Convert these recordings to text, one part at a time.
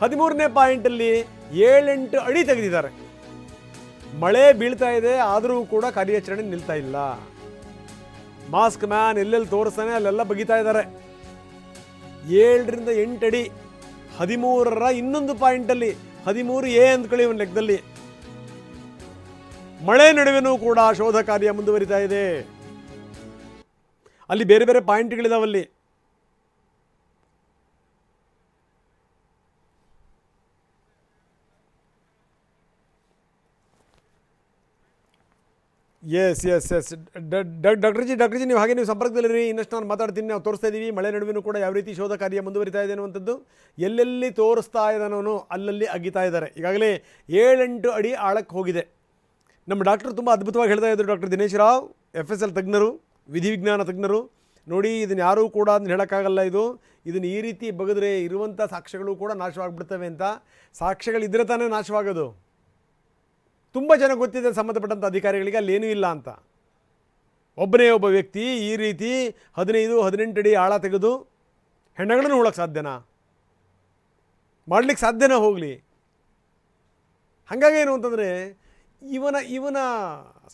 13ನೇ ಪಾಯಿಂಟಲ್ಲಿ 7-8 ಅಡಿ ತೆಗೆದಿದ್ದಾರೆ. ಮಳೆ ಬೀಳ್ತಾ ಇದೆ, ಆದರೂ ಕೂಡ ಕಾರ್ಯಾಚರಣೆ ನಿಲ್ತಾ ಇಲ್ಲ. ಮಾಸ್ಕ್ ಮ್ಯಾನ್ ಎಲ್ಲೆಲ್ಲಿ ತೋರಿಸ್ತಾನೆ ಅಲ್ಲೆಲ್ಲ ಬಗಿತಾ ಇದ್ದಾರೆ. 7ರಿಂದ 8 ಅಡಿ. 13ರ ಇನ್ನೊಂದು ಪಾಯಿಂಟಲ್ಲಿ 13A ಅಂದ್ಕೊಳ್ಳಿ ಒಂದು ಲೆಕ್ಕದಲ್ಲಿ. ಮಳೆ ನಡುವೆನೂ ಕೂಡ ಶೋಧ ಕಾರ್ಯ ಮುಂದುವರಿತಾ ಇದೆ. ಅಲ್ಲಿ ಬೇರೆ ಬೇರೆ ಪಾಯಿಂಟ್ಗಳಿದಾವಲ್ಲಿ. ಎಸ್ ಡಾಕ್ಟರ್ ಜಿ ನೀವು ಹಾಗೆ ನೀವು ಸಂಪರ್ಕದಲ್ಲಿರಿ. ಇನ್ನಷ್ಟು ನಾನು ಮಾತಾಡ್ತೀನಿ, ನಾವು ತೋರಿಸ್ತಾ ಇದ್ದೀವಿ ಮಳೆ ನಡುವೆನೂ ಕೂಡ ಯಾವ ರೀತಿ ಶೋಧ ಕಾರ್ಯ ಮುಂದುವರಿತಾ ಇದೆ ಅನ್ನುವಂಥದ್ದು. ಎಲ್ಲೆಲ್ಲಿ ತೋರಿಸ್ತಾ ಇದ್ದಾನವನು ಅಲ್ಲಲ್ಲಿ ಅಗಿತಾ ಇದ್ದಾರೆ. ಈಗಾಗಲೇ 7-8 ಅಡಿ ಆಳಕ್ಕೆ ಹೋಗಿದೆ. ನಮ್ಮ ಡಾಕ್ಟರ್ ತುಂಬ ಅದ್ಭುತವಾಗಿ ಹೇಳ್ತಾ ಇದ್ದರು. ಡಾಕ್ಟರ್ ದಿನೇಶ್ ರಾವ್ FSL ತಜ್ಞರು, ವಿಧಿವಿಜ್ಞಾನ ತಜ್ಞರು. ನೋಡಿ, ಇದನ್ನು ಯಾರೂ ಕೂಡ ಅದನ್ನು ಹೇಳೋಕ್ಕಾಗಲ್ಲ. ಇದನ್ನು ಈ ರೀತಿ ಬಗೆದ್ರೆ ಇರುವಂಥ ಸಾಕ್ಷ್ಯಗಳು ಕೂಡ ನಾಶವಾಗಿಬಿಡ್ತವೆ ಅಂತ. ಸಾಕ್ಷ್ಯಗಳಿದ್ದರೆ ತಾನೇ ನಾಶವಾಗೋದು. ತುಂಬ ಜನ ಗೊತ್ತಿದೆ ಸಂಬಂಧಪಟ್ಟಂಥ ಅಧಿಕಾರಿಗಳಿಗೆ ಅಲ್ಲೇನೂ ಇಲ್ಲ ಅಂತ. ಒಬ್ಬನೇ ಒಬ್ಬ ವ್ಯಕ್ತಿ ಈ ರೀತಿ 15-18 ಅಡಿ ಆಳ ತೆಗೆದು ಹೆಣ್ಣಗಳನ್ನು ಹೂಳಕ್ಕೆ ಸಾಧ್ಯನಾ? ಮಾಡಲಿಕ್ಕೆ ಸಾಧ್ಯನಾ? ಹೋಗಲಿ. ಹಾಗಾಗಿ ಏನು ಅಂತಂದರೆ ಇವನ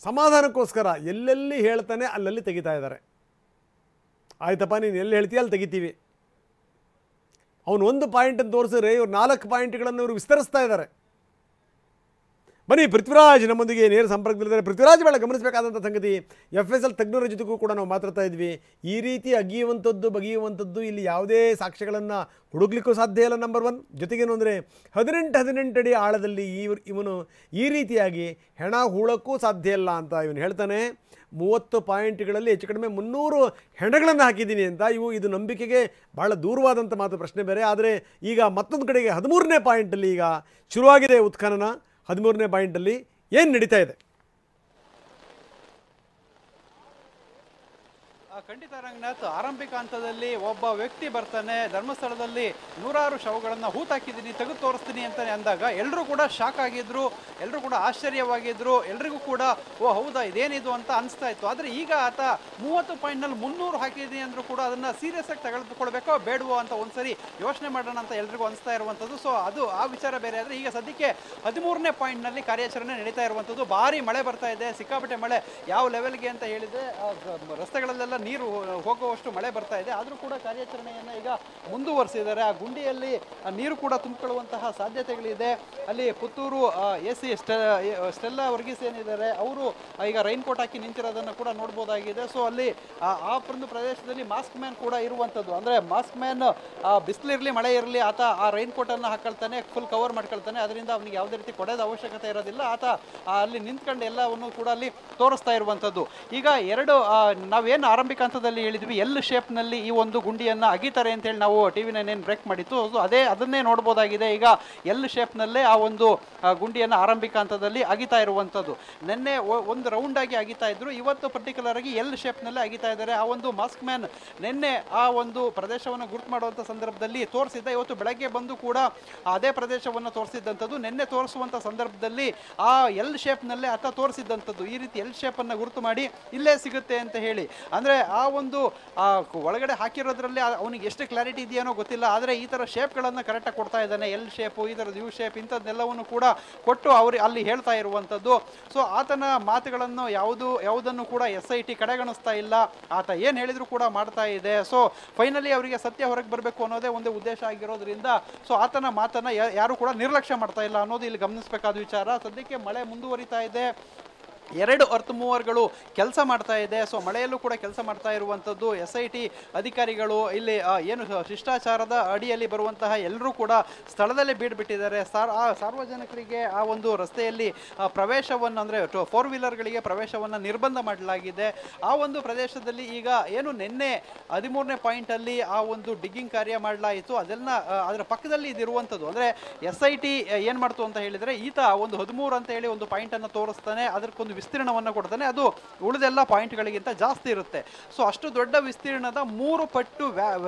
ಸಮಾಧಾನಕ್ಕೋಸ್ಕರ ಎಲ್ಲೆಲ್ಲಿ ಹೇಳ್ತಾನೆ ಅಲ್ಲಲ್ಲಿ ತೆಗಿತಾ ಇದ್ದಾರೆ. ಆಯ್ತಪ್ಪ, ನೀನು ಎಲ್ಲಿ ಹೇಳ್ತೀಯ ಅಲ್ಲಿ ತೆಗಿತೀವಿ. ಅವನು ಒಂದು ಪಾಯಿಂಟನ್ನು ತೋರಿಸಿದ್ರೆ ಇವ್ರು 4 ಪಾಯಿಂಟ್ಗಳನ್ನು ಇವರು ವಿಸ್ತರಿಸ್ತಾ ಇದ್ದಾರೆ. ಬನ್ನಿ, ಪೃಥ್ವಿರಾಜ್ ನಮ್ಮೊಂದಿಗೆ ನೇರ ಸಂಪರ್ಕದಲ್ಲಿದ್ದಾರೆ. ಪೃಥ್ವಿರಾಜ್ ಬೇಡ ಗಮನಿಸಬೇಕಾದಂಥ ಸಂಗತಿ, FSL ತಜ್ಞರ ಜೊತೆಗೂ ಕೂಡ ನಾವು ಮಾತಾಡ್ತಾ ಇದ್ವಿ. ಈ ರೀತಿ ಬಗೆಯುವಂಥದ್ದು ಇಲ್ಲಿ ಯಾವುದೇ ಸಾಕ್ಷ್ಯಗಳನ್ನು ಹುಡುಕ್ಲಿಕ್ಕೂ ಸಾಧ್ಯ ಇಲ್ಲ. ನಂಬರ್ 1. ಜೊತೆಗೇನು ಅಂದರೆ 18 ಅಡಿ ಆಳದಲ್ಲಿ ಇವನು ಈ ರೀತಿಯಾಗಿ ಹೆಣ ಹೂಳಕ್ಕೂ ಸಾಧ್ಯ ಇಲ್ಲ ಅಂತ ಇವನು ಹೇಳ್ತಾನೆ. 30 ಪಾಯಿಂಟ್ಗಳಲ್ಲಿ ಹೆಚ್ಚು ಕಡಿಮೆ 300 ಹೆಣಗಳನ್ನು ಹಾಕಿದ್ದೀನಿ ಅಂತ. ಇದು ನಂಬಿಕೆಗೆ ಭಾಳ ದೂರವಾದಂಥ ಮಾತು, ಪ್ರಶ್ನೆ ಬೇರೆ. ಆದರೆ ಈಗ ಮತ್ತೊಂದು ಕಡೆಗೆ 13ನೇ ಪಾಯಿಂಟಲ್ಲಿ ಈಗ ಶುರುವಾಗಿದೆ ಉತ್ಖನನ. 13ನೇ ಪಾಯಿಂಟಲ್ಲಿ ಏನು ನಡೀತಾ ಇದೆ? ಖಂಡಿತ ರಂಗನಾಥ್, ಆರಂಭಿಕ ಹಂತದಲ್ಲಿ ಒಬ್ಬ ವ್ಯಕ್ತಿ ಬರ್ತಾನೆ, ಧರ್ಮಸ್ಥಳದಲ್ಲಿ 100 ಶವಗಳನ್ನು ಹೂತಾಕಿದ್ದೀನಿ, ತೆಗೆದು ತೋರಿಸ್ತೀನಿ ಅಂತಾನೆ ಅಂದಾಗ ಎಲ್ಲರೂ ಕೂಡ ಶಾಕ್ ಆಗಿದ್ರು, ಎಲ್ಲರೂ ಕೂಡ ಆಶ್ಚರ್ಯವಾಗಿದ್ರು. ಎಲ್ರಿಗೂ ಕೂಡ ಓ ಹೌದಾ ಇದೇನಿದು ಅಂತ ಅನಿಸ್ತಾ ಇತ್ತು. ಆದರೆ ಈಗ ಆತ 30 ಪಾಯಿಂಟ್ನಲ್ಲಿ 300 ಹಾಕಿದ್ದೀನಿ ಅಂದರೂ ಕೂಡ ಅದನ್ನು ಸೀರಿಯಸ್ ಆಗಿ ತೆಗೆದುಕೊಳ್ಬೇಕೋ ಬೇಡವೋ ಅಂತ ಒಂದ್ಸರಿ ಯೋಚನೆ ಮಾಡೋಣ ಅಂತ ಎಲ್ರಿಗೂ ಅನಿಸ್ತಾ ಇರುವಂಥದ್ದು. ಸೊ ಅದು ಆ ವಿಚಾರ ಬೇರೆ. ಆದರೆ ಈಗ ಸದ್ಯಕ್ಕೆ 13ನೇ ಪಾಯಿಂಟ್ನಲ್ಲಿ ಕಾರ್ಯಾಚರಣೆ ನಡೀತಾ ಇರುವಂಥದ್ದು. ಭಾರಿ ಮಳೆ ಬರ್ತಾ ಇದೆ, ಸಿಕ್ಕಾಪಟ್ಟೆ ಮಳೆ. ಯಾವ ಲೆವೆಲ್ಗೆ ಅಂತ ಹೇಳಿದರೆ ರಸ್ತೆಗಳಲ್ಲೆಲ್ಲ ನೀರು ಹೋಗುವಷ್ಟು ಮಳೆ ಬರ್ತಾ ಇದೆ. ಆದರೂ ಕೂಡ ಕಾರ್ಯಾಚರಣೆಯನ್ನು ಈಗ ಮುಂದುವರಿಸಿದ್ದಾರೆ. ಆ ಗುಂಡಿಯಲ್ಲಿ ನೀರು ಕೂಡ ತುಂಬಿಕೊಳ್ಳುವಂತಹ ಸಾಧ್ಯತೆಗಳಿದೆ. ಅಲ್ಲಿ ಪುತ್ತೂರು AC ಸ್ಟೆಲ್ಲಾ ವರ್ಗೀಸ್ ಏನಿದ್ದಾರೆ ಅವರು ಈಗ ರೈನ್ ಕೋಟ್ ಹಾಕಿ ನಿಂತಿರೋದನ್ನು ಕೂಡ ನೋಡ್ಬೋದಾಗಿದೆ. ಸೊ ಅಲ್ಲಿ ಆ ಒಂದು ಪ್ರದೇಶದಲ್ಲಿ ಮಾಸ್ಕ್ ಮ್ಯಾನ್ ಕೂಡ ಇರುವಂಥದ್ದು. ಅಂದರೆ ಮಾಸ್ಕ್ ಮ್ಯಾನ್ ಬಿಸಿಲಿರಲಿ ಮಳೆ ಇರಲಿ ಆತ ಆ ರೈನ್ ಕೋಟನ್ನು ಹಾಕೊಳ್ತಾನೆ, ಫುಲ್ ಕವರ್ ಮಾಡ್ಕೊಳ್ತಾನೆ. ಅದರಿಂದ ಅವನಿಗೆ ಯಾವುದೇ ರೀತಿ ಕೊಡೋದ ಅವಶ್ಯಕತೆ ಇರೋದಿಲ್ಲ. ಆತ ಅಲ್ಲಿ ನಿಂತ್ಕೊಂಡು ಎಲ್ಲವನ್ನು ಕೂಡ ಅಲ್ಲಿ ತೋರಿಸ್ತಾ ಇರುವಂಥದ್ದು. ಈಗ ನಾವೇನು ಆರಂಭಿಕ ಹಂತದಲ್ಲಿ ಹೇಳಿದ್ವಿ ಎಲ್ ಶೇಪ್ನಲ್ಲಿ ಈ ಒಂದು ಗುಂಡಿಯನ್ನು ಅಗಿತಾರೆ ಅಂತೇಳಿ ನಾವು TV9 ಬ್ರೇಕ್ ಮಾಡಿತ್ತು. ಅದನ್ನೇ ನೋಡ್ಬೋದಾಗಿದೆ. ಈಗ ಎಲ್ ಶೇಪ್ನಲ್ಲೇ ಆ ಒಂದು ಗುಂಡಿಯನ್ನು ಆರಂಭಿಕ ಹಂತದಲ್ಲಿ ಅಗಿತಾ ಇರುವಂಥದ್ದು. ನಿನ್ನೆ ಒಂದು ರೌಂಡ್ ಆಗಿ ಅಗಿತಾ ಇದ್ರು, ಇವತ್ತು ಪರ್ಟಿಕ್ಯುಲರ್ ಆಗಿ ಎಲ್ ಶೇಪ್ನಲ್ಲೇ ಅಗಿತಾ ಇದ್ದಾರೆ. ಆ ಒಂದು ಮಾಸ್ಕ್ ಮ್ಯಾನ್ ನಿನ್ನೆ ಆ ಒಂದು ಪ್ರದೇಶವನ್ನು ಗುರುತು ಮಾಡುವಂಥ ಸಂದರ್ಭದಲ್ಲಿ ತೋರಿಸಿದ್ದ. ಇವತ್ತು ಬೆಳಗ್ಗೆ ಬಂದು ಕೂಡ ಅದೇ ಪ್ರದೇಶವನ್ನು ತೋರಿಸಿದ್ದಂಥದ್ದು. ನಿನ್ನೆ ತೋರಿಸುವಂಥ ಸಂದರ್ಭದಲ್ಲಿ ಆ ಎಲ್ ಶೇಪ್ನಲ್ಲೇ ಆತ ತೋರಿಸಿದ್ದಂಥದ್ದು. ಈ ರೀತಿ ಎಲ್ ಶೇಪನ್ನು ಗುರುತು ಮಾಡಿ ಇಲ್ಲೇ ಸಿಗುತ್ತೆ ಅಂತ ಹೇಳಿ. ಅಂದರೆ ಆ ಒಂದು ಒಳಗಡೆ ಹಾಕಿರೋದ್ರಲ್ಲಿ ಅವನಿಗೆ ಎಷ್ಟು ಕ್ಲಾರಿಟಿ ಇದೆಯೋ ಗೊತ್ತಿಲ್ಲ. ಆದರೆ ಈ ಥರ ಶೇಪ್ಗಳನ್ನು ಕರೆಕ್ಟಾಗಿ ಕೊಡ್ತಾ ಇದ್ದಾನೆ. ಎಲ್ ಶೇಪು, ಈ ಥರದ ಯು ಶೇಪ್, ಇಂಥದ್ದೆಲ್ಲವನ್ನು ಕೂಡ ಕೊಟ್ಟು ಅಲ್ಲಿ ಹೇಳ್ತಾ ಇರುವಂಥದ್ದು. ಸೊ ಆತನ ಮಾತುಗಳನ್ನು ಯಾವುದನ್ನು ಕೂಡ SIT ಕಡೆಗಣಿಸ್ತಾ ಇಲ್ಲ. ಆತ ಏನು ಹೇಳಿದ್ರು ಕೂಡ ಮಾಡ್ತಾ ಇದೆ. ಸೊ ಫೈನಲಿ ಅವರಿಗೆ ಸತ್ಯ ಹೊರಗೆ ಬರಬೇಕು ಅನ್ನೋದೇ ಒಂದು ಉದ್ದೇಶ ಆಗಿರೋದ್ರಿಂದ ಸೊ ಆತನ ಮಾತನ್ನು ಯಾರು ಕೂಡ ನಿರ್ಲಕ್ಷ್ಯ ಮಾಡ್ತಾ ಇಲ್ಲ ಅನ್ನೋದು ಇಲ್ಲಿ ಗಮನಿಸಬೇಕಾದ ವಿಚಾರ. ಸದ್ಯಕ್ಕೆ ಮಳೆ ಮುಂದುವರಿತಾ ಇದೆ. 2 ಅರ್ತ್ ಮೂವರ್ಗಳು ಕೆಲಸ ಮಾಡ್ತಾ ಇದೆ. ಸೊ ಮಳೆಯಲ್ಲೂ ಕೂಡ ಕೆಲಸ ಮಾಡ್ತಾ ಇರುವಂಥದ್ದು. SIT ಅಧಿಕಾರಿಗಳು ಇಲ್ಲಿ ಏನು ಶಿಷ್ಟಾಚಾರದ ಅಡಿಯಲ್ಲಿ ಬರುವಂತಹ ಎಲ್ಲರೂ ಕೂಡ ಸ್ಥಳದಲ್ಲೇ ಬೀಡ್ಬಿಟ್ಟಿದ್ದಾರೆ. ಸಾರ್ವಜನಿಕರಿಗೆ ಆ ಒಂದು ರಸ್ತೆಯಲ್ಲಿ ಪ್ರವೇಶವನ್ನು ಅಂದರೆ 4 ವೀಲರ್ಗಳಿಗೆ ಪ್ರವೇಶವನ್ನು ನಿರ್ಬಂಧ ಮಾಡಲಾಗಿದೆ. ಆ ಒಂದು ಪ್ರದೇಶದಲ್ಲಿ ಈಗ ಏನು ನಿನ್ನೆ 13ನೇ ಪಾಯಿಂಟಲ್ಲಿ ಆ ಒಂದು ಡಿಗ್ಗಿಂಗ್ ಕಾರ್ಯ ಮಾಡಲಾಯಿತು, ಅದರ ಪಕ್ಕದಲ್ಲಿ ಇದಿರುವಂಥದ್ದು. ಅಂದರೆ SIT ಏನು ಮಾಡ್ತು ಅಂತ ಹೇಳಿದರೆ ಈತ ಒಂದು 13 ಅಂತ ಹೇಳಿ ಒಂದು ಪಾಯಿಂಟನ್ನು ತೋರಿಸ್ತಾನೆ. ಅದಕ್ಕೊಂದು ವಿಸ್ತೀರ್ಣವನ್ನು ಕೊಡ್ತಾನೆ, ಅದು ಉಳಿದೆಲ್ಲ ಪಾಯಿಂಟ್ಗಳಿಗಿಂತ ಜಾಸ್ತಿ ಇರುತ್ತೆ. ಸೊ ಅಷ್ಟು ದೊಡ್ಡ ವಿಸ್ತೀರ್ಣದ 3 ಪಟ್ಟು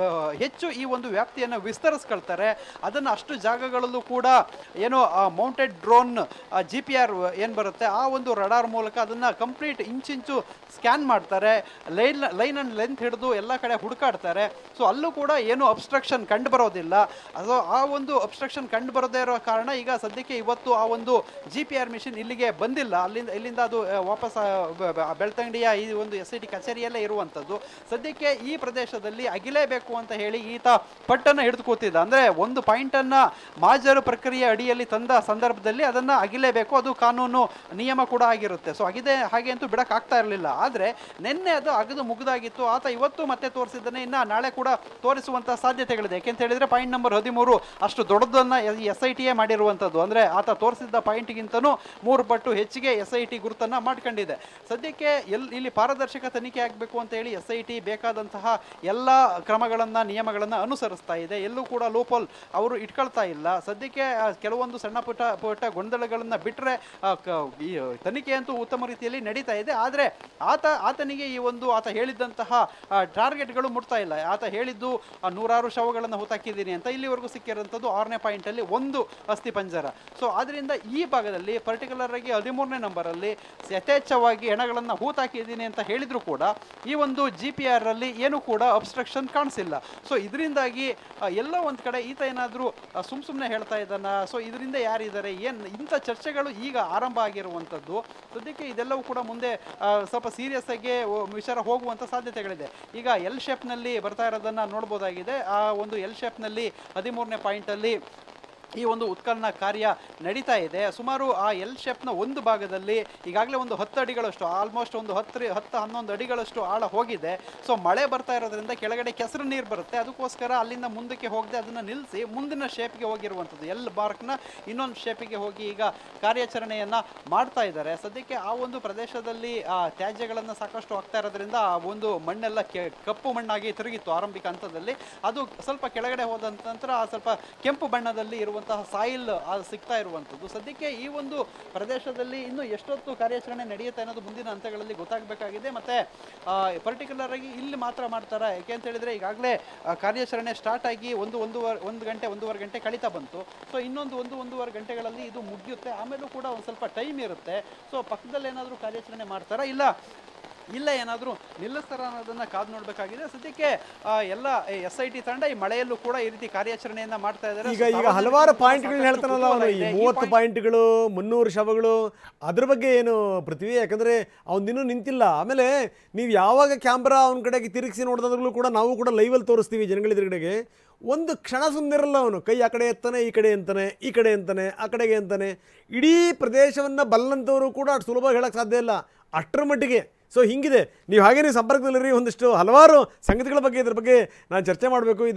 ಹೆಚ್ಚು ಈ ಒಂದು ವ್ಯಾಪ್ತಿಯನ್ನು ವಿಸ್ತರಿಸ್ಕೊಳ್ತಾರೆ. ಅದನ್ನು ಅಷ್ಟು ಜಾಗಗಳಲ್ಲೂ ಕೂಡ ಏನೋ ಮೌಂಟೆಡ್ ಡ್ರೋನ್ GPS ಏನು ಬರುತ್ತೆ ಆ ಒಂದು ರಡಾರ್ ಮೂಲಕ ಅದನ್ನು ಕಂಪ್ಲೀಟ್ ಇಂಚಿಂಚು ಸ್ಕ್ಯಾನ್ ಮಾಡ್ತಾರೆ. ಲೈನ್ ಅಂಡ್ ಲೆಂತ್ ಹಿಡಿದು ಎಲ್ಲ ಕಡೆ ಹುಡುಕಾಡ್ತಾರೆ. ಸೊ ಅಲ್ಲೂ ಕೂಡ ಏನು ಅಬ್ಸ್ಟ್ರಕ್ಷನ್ ಕಂಡು ಬರೋದಿಲ್ಲ. ಅದು ಆ ಒಂದು ಅಬ್ಸ್ಟ್ರಕ್ಷನ್ ಕಂಡು ಬರದೇ ಇರೋ ಕಾರಣ ಈಗ ಸದ್ಯಕ್ಕೆ ಇವತ್ತು ಆ ಒಂದು GPR ಮಿಷಿನ್ ಇಲ್ಲಿಗೆ ಬಂದಿಲ್ಲ. ಇಲ್ಲಿಂದ ಅದು ವಾಪಸ್ ಬೆಳ್ತಂಗಡಿಯ ಈ ಒಂದು SIT ಕಚೇರಿಯಲ್ಲೇ ಇರುವಂಥದ್ದು. ಸದ್ಯಕ್ಕೆ ಈ ಪ್ರದೇಶದಲ್ಲಿ ಅಗಿಲೇಬೇಕು ಅಂತ ಹೇಳಿ ಈತ ಪಟ್ಟನ್ನು ಹಿಡಿದು ಕೂತಿದ್ದ. ಅಂದರೆ ಒಂದು ಪಾಯಿಂಟನ್ನು ಮಾಜರು ಪ್ರಕ್ರಿಯೆ ಅಡಿಯಲ್ಲಿ ತಂದ ಸಂದರ್ಭದಲ್ಲಿ ಅದನ್ನು ಅಗಿಲೇಬೇಕು, ಅದು ಕಾನೂನು ನಿಯಮ ಕೂಡ ಆಗಿರುತ್ತೆ. ಸೊ ಆಗಿದೆ ಹಾಗೆ ಅಂತೂ ಬಿಡೋಕ್ಕಾಗ್ತಾ ಇರಲಿಲ್ಲ. ಆದರೆ ನಿನ್ನೆ ಅದು ಅಗದು ಮುಗಿದಾಗಿತ್ತು. ಆತ ಇವತ್ತು ಮತ್ತೆ ತೋರಿಸಿದ್ದಾನೆ, ಇನ್ನು ನಾಳೆ ಕೂಡ ತೋರಿಸುವಂಥ ಸಾಧ್ಯತೆಗಳಿದೆ. ಯಾಕೆಂತ ಹೇಳಿದರೆ ಪಾಯಿಂಟ್ ನಂಬರ್ 13 ಅಷ್ಟು ದೊಡ್ಡದನ್ನು SITಯೇ ಮಾಡಿರುವಂಥದ್ದು. ಅಂದರೆ ಆತ ತೋರಿಸಿದ್ದ ಪಾಯಿಂಟ್ಗಿಂತನೂ 3 ಪಟ್ಟು ಹೆಚ್ಚಿಗೆ SIT ಗುರುತನ್ನು ಮಾಡ್ಕೊಂಡಿದೆ. ಸದ್ಯಕ್ಕೆ ಇಲ್ಲಿ ಪಾರದರ್ಶಕ ತನಿಖೆ ಆಗಬೇಕು ಅಂತ ಹೇಳಿ SIT ಬೇಕಾದಂತಹ ಎಲ್ಲ ಕ್ರಮಗಳನ್ನು ನಿಯಮಗಳನ್ನು ಅನುಸರಿಸ್ತಾ ಇದೆ. ಎಲ್ಲೂ ಕೂಡ ಲೂಪೋಲ್ ಅವರು ಇಟ್ಕೊಳ್ತಾ ಇಲ್ಲ. ಸದ್ಯಕ್ಕೆ ಕೆಲವೊಂದು ಸಣ್ಣ ಪುಟ್ಟ ಗೊಂದಲಗಳನ್ನು ಬಿಟ್ಟರೆ ಈ ತನಿಖೆ ಅಂತೂ ಉತ್ತಮ ರೀತಿಯಲ್ಲಿ ನಡೀತಾ ಇದೆ. ಆದರೆ ಆತನಿಗೆ ಈ ಒಂದು ಆತ ಹೇಳಿದ್ದಂತಹ ಟಾರ್ಗೆಟ್ಗಳು ಮುಟ್ತಾ ಇಲ್ಲ. ಆತ ಹೇಳಿದ್ದು 100 ಶವಗಳನ್ನು ಹೂತಾಕಿದ್ದೀನಿ ಅಂತ, ಇಲ್ಲಿವರೆಗೂ ಸಿಕ್ಕಿರೋಂಥದ್ದು 6ನೇ ಪಾಯಿಂಟಲ್ಲಿ 1 ಅಸ್ಥಿ ಪಂಜರ. ಸೊ ಆದ್ದರಿಂದ ಈ ಭಾಗದಲ್ಲಿ ಪರ್ಟಿಕ್ಯುಲರ್ ಆಗಿ 13ನೇ ನಂಬರಲ್ಲಿ ಯಥೇಚ್ಛವಾಗಿ ಹೆಣಗಳನ್ನು ಹೂತಾಕಿದ್ದೀನಿ ಅಂತ ಹೇಳಿದ್ರು ಕೂಡ ಈ ಒಂದು GPR ಅಲ್ಲಿ ಏನು ಕೂಡ ಅಬ್ಸ್ಟ್ರಕ್ಷನ್ ಕಾಣಿಸಿಲ್ಲ. ಸೊ ಇದರಿಂದಾಗಿ ಎಲ್ಲೋ ಒಂದು ಕಡೆ ಈತ ಏನಾದರೂ ಸುಮ್ಮನೆ ಹೇಳ್ತಾ ಇದ್ದಾನ, ಸೊ ಇದರಿಂದ ಯಾರಿದ್ದಾರೆ ಇಂಥ ಚರ್ಚೆಗಳು ಈಗ ಆರಂಭ ಆಗಿರುವಂಥದ್ದು. ಸದ್ಯಕ್ಕೆ ಇದೆಲ್ಲವೂ ಕೂಡ ಮುಂದೆ ಸ್ವಲ್ಪ ಸೀರಿಯಸ್ ಆಗಿ ವಿಚಾರ ಹೋಗುವಂಥ ಸಾಧ್ಯತೆಗಳಿದೆ. ಈಗ L ಶೇಪ್ನಲ್ಲಿ ಬರ್ತಾ ಇರೋದನ್ನು ನೋಡ್ಬೋದಾಗಿದೆ. ಆ ಒಂದು L ಶೇಪ್ನಲ್ಲಿ 13ನೇ ಪಾಯಿಂಟಲ್ಲಿ ಈ ಒಂದು ಉತ್ಖನನ ಕಾರ್ಯ ನಡೀತಾ ಇದೆ. ಸುಮಾರು ಆ L ಶೇಪ್ನ ಒಂದು ಭಾಗದಲ್ಲಿ ಈಗಾಗಲೇ ಒಂದು 10 ಅಡಿಗಳಷ್ಟು, ಆಲ್ಮೋಸ್ಟ್ ಒಂದು 10-11 ಅಡಿಗಳಷ್ಟು ಆಳ ಹೋಗಿದೆ. ಸೊ ಮಳೆ ಬರ್ತಾ ಇರೋದ್ರಿಂದ ಕೆಳಗಡೆ ಕೆಸರು ನೀರು ಬರುತ್ತೆ. ಅದಕ್ಕೋಸ್ಕರ ಅಲ್ಲಿಂದ ಮುಂದಕ್ಕೆ ಹೋಗದೆ ಅದನ್ನು ನಿಲ್ಲಿಸಿ ಮುಂದಿನ ಶೇಪ್ಗೆ ಹೋಗಿರುವಂಥದ್ದು. L ಮಾರ್ಕ್ನ ಇನ್ನೊಂದು ಶೇಪಿಗೆ ಹೋಗಿ ಈಗ ಕಾರ್ಯಾಚರಣೆಯನ್ನು ಮಾಡ್ತಾ ಇದ್ದಾರೆ. ಸದ್ಯಕ್ಕೆ ಆ ಒಂದು ಪ್ರದೇಶದಲ್ಲಿ ತ್ಯಾಜ್ಯಗಳನ್ನು ಸಾಕಷ್ಟು ಆಗ್ತಾ ಇರೋದ್ರಿಂದ ಆ ಒಂದು ಮಣ್ಣೆಲ್ಲ ಕಪ್ಪು ಮಣ್ಣಾಗಿ ತಿರುಗಿತ್ತು ಆರಂಭಿಕ ಹಂತದಲ್ಲಿ. ಅದು ಸ್ವಲ್ಪ ಕೆಳಗಡೆ ಹೋದ ನಂತರ ಸ್ವಲ್ಪ ಕೆಂಪು ಬಣ್ಣದಲ್ಲಿ ಇರುವಂತಹ ಸಾಯಿಲ್ ಸಿಗ್ತಾ ಇರುವಂಥದ್ದು. ಸದ್ಯಕ್ಕೆ ಈ ಒಂದು ಪ್ರದೇಶದಲ್ಲಿ ಇನ್ನು ಎಷ್ಟೊತ್ತು ಕಾರ್ಯಾಚರಣೆ ನಡೆಯುತ್ತೆ ಅನ್ನೋದು ಮುಂದಿನ ಹಂತಗಳಲ್ಲಿ ಗೊತ್ತಾಗಬೇಕಾಗಿದೆ. ಮತ್ತು ಪರ್ಟಿಕ್ಯುಲರ್ ಆಗಿ ಇಲ್ಲಿ ಮಾತ್ರ ಮಾಡ್ತಾರೆ. ಯಾಕೆ ಅಂತ ಹೇಳಿದರೆ ಈಗಾಗಲೇ ಕಾರ್ಯಾಚರಣೆ ಸ್ಟಾರ್ಟ್ ಆಗಿ ಒಂದೂವರೆ ಗಂಟೆ ಕಳೀತಾ ಬಂತು. ಸೊ ಇನ್ನೊಂದು 1-1.5 ಗಂಟೆಗಳಲ್ಲಿ ಇದು ಮುಗಿಯುತ್ತೆ. ಆಮೇಲೂ ಕೂಡ ಒಂದು ಸ್ವಲ್ಪ ಟೈಮ್ ಇರುತ್ತೆ. ಸೊ ಪಕ್ಕದಲ್ಲಿ ಏನಾದರೂ ಕಾರ್ಯಾಚರಣೆ ಮಾಡ್ತಾರಾ ಇಲ್ಲ ಏನಾದರೂ ನಿಲ್ಲಿಸ್ತಾರ ಅನ್ನೋದನ್ನು ಕಾದು ನೋಡಬೇಕಾಗಿದೆ. ಸದ್ಯಕ್ಕೆ ಎಲ್ಲ SIT ತಂಡ ಈ ಮಳೆಯಲ್ಲೂ ಕೂಡ ಈ ರೀತಿ ಕಾರ್ಯಾಚರಣೆಯನ್ನು ಮಾಡ್ತಾ ಇದ್ದಾರೆ. ಈಗ ಹಲವಾರು ಪಾಯಿಂಟ್ಗಳನ್ನ ಹೇಳ್ತಾನಲ್ಲ ಅವನು, ಈ 30 ಪಾಯಿಂಟ್ಗಳು 300 ಶವಗಳು, ಅದ್ರ ಬಗ್ಗೆ ಏನು ಪೃಥ್ವಿ? ಯಾಕಂದರೆ ಅವನಿನ್ನೂ ನಿಂತಿಲ್ಲ. ಆಮೇಲೆ ನೀವು ಯಾವಾಗ ಕ್ಯಾಮ್ರಾ ಅವನ ಕಡೆಗೆ ತಿರುಗಿಸಿ ನೋಡಿದಾಗಲೂ ಕೂಡ ನಾವು ಕೂಡ ಲೈವಲ್ಲಿ ತೋರಿಸ್ತೀವಿ ಜನಗಳಿದ್ರಡೆಗೆ. ಒಂದು ಕ್ಷಣ ಸುಮ್ಮನಿರಲ್ಲ ಅವನು. ಕೈ ಆ ಕಡೆ ಎತ್ತಾನೆ, ಈ ಕಡೆ ಅಂತಾನೆ, ಈ ಕಡೆ ಅಂತಾನೆ, ಆ ಕಡೆಗೆ ಅಂತಾನೆ. ಇಡೀ ಪ್ರದೇಶವನ್ನು ಬಲ್ಲಂಥವರು ಕೂಡ ಅಷ್ಟು ಸುಲಭವಾಗಿ ಹೇಳೋಕ್ಕೆ ಸಾಧ್ಯ ಇಲ್ಲ, ಅಷ್ಟರ ಮಟ್ಟಿಗೆ. ಸೊ ಹಿಂಗಿದೆ. ನೀವು ಹಾಗೇ ಸಂಪರ್ಕದಲ್ಲಿರಿ. ಒಂದಿಷ್ಟು ಹಲವಾರು ಸಂಗತಿಗಳ ಬಗ್ಗೆ ಇದ್ರ ಬಗ್ಗೆ ನಾನು ಚರ್ಚೆ ಮಾಡಬೇಕು.